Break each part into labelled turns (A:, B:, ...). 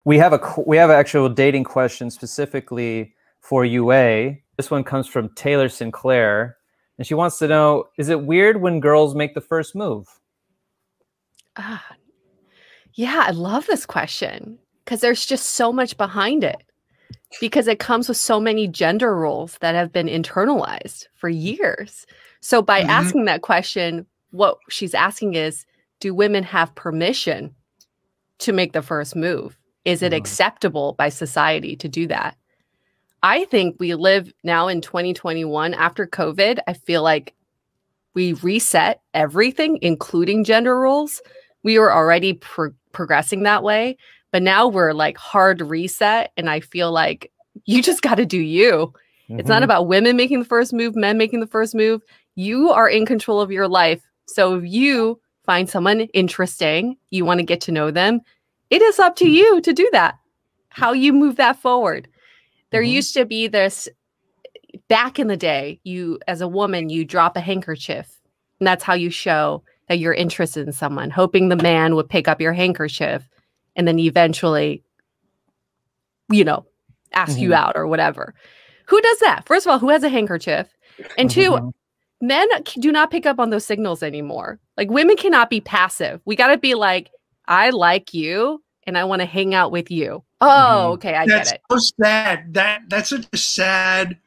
A: We have an actual dating question specifically for Yue. This one comes from Taylor Sinclair, and she wants to know, is it weird when girls make the first move?
B: Yeah, I love this question because there's just so much behind it, because it comes with so many gender roles that have been internalized for years. So by asking that question, what she's asking is, do women have permission to make the first move? Is it acceptable by society to do that? I think we live now in 2021 after COVID. I feel like we reset everything, including gender roles. We were already progressing that way, but now we're like hard reset. And I feel like you just got to do you. It's not about women making the first move, men making the first move. You are in control of your life. So if you find someone interesting, you want to get to know them, it is up to you to do that. How you move that forward. There used to be this, back in the day, you, as a woman, you drop a handkerchief. And that's how you show that you're interested in someone, hoping the man would pick up your handkerchief and then eventually, you know, ask you out or whatever. Who does that? First of all, who has a handkerchief? And two, men do not pick up on those signals anymore. Like, women cannot be passive. We got to be like, I like you and I want to hang out with you. Oh, okay, I get it.
C: That's so sad. That's such a sad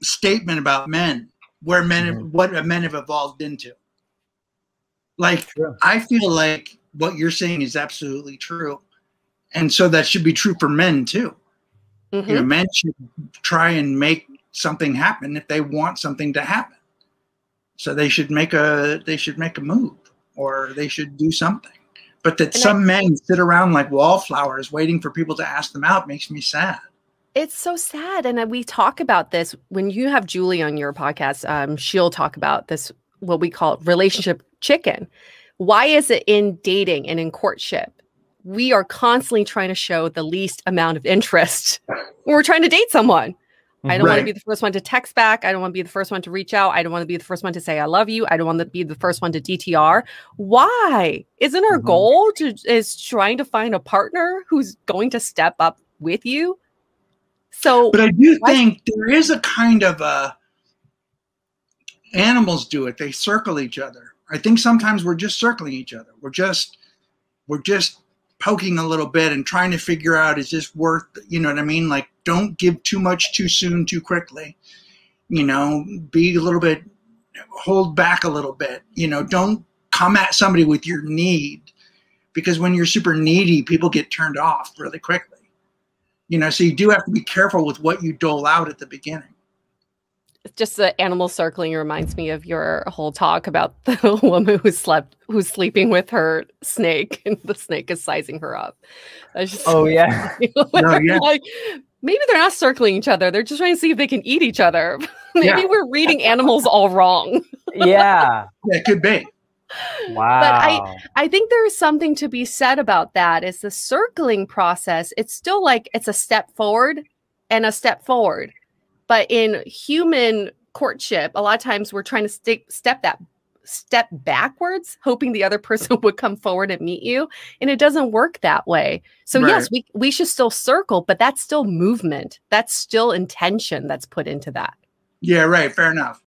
C: statement about men, where men, what men have evolved into. Like, I feel like what you're saying is absolutely true. And so that should be true for men too. You know, men should try and make something happen if they want something to happen. So they should make a move, or they should do something. But that some men sit around like wallflowers waiting for people to ask them out makes me sad.
B: It's so sad. And we talk about this when you have Julie on your podcast. She'll talk about this, what we call relationship chicken. Why is it in dating and in courtship, we are constantly trying to show the least amount of interest when we're trying to date someone? I don't want to be the first one to text back. I don't want to be the first one to reach out. I don't want to be the first one to say I love you. I don't want to be the first one to DTR. Why? Isn't our goal is trying to find a partner who's going to step up with you? So,
C: but I do think there is a kind of animals do it. They circle each other. I think sometimes we're just circling each other. We're just poking a little bit and trying to figure out, is this worth, you know what I mean? Like, don't give too much too soon, too quickly, you know, be a little bit, hold back a little bit, you know, don't come at somebody with your need, because when you're super needy, people get turned off really quickly, you know, so you do have to be careful with what you dole out at the beginning.
B: Just the animal circling reminds me of your whole talk about the woman who's sleeping with her snake, and the snake is sizing her up. Just, like, maybe they're not circling each other. They're just trying to see if they can eat each other. Maybe we're reading animals all wrong.
C: Yeah, it could be.
A: Wow.
B: But I think there is something to be said about that. Is the circling process, it's still like it's a step forward and a step forward. But in human courtship, a lot of times we're trying to step backwards, hoping the other person would come forward and meet you. And it doesn't work that way. So yes, we should still circle, but that's still movement. That's still intention that's put into that.
C: Yeah, right. Fair enough.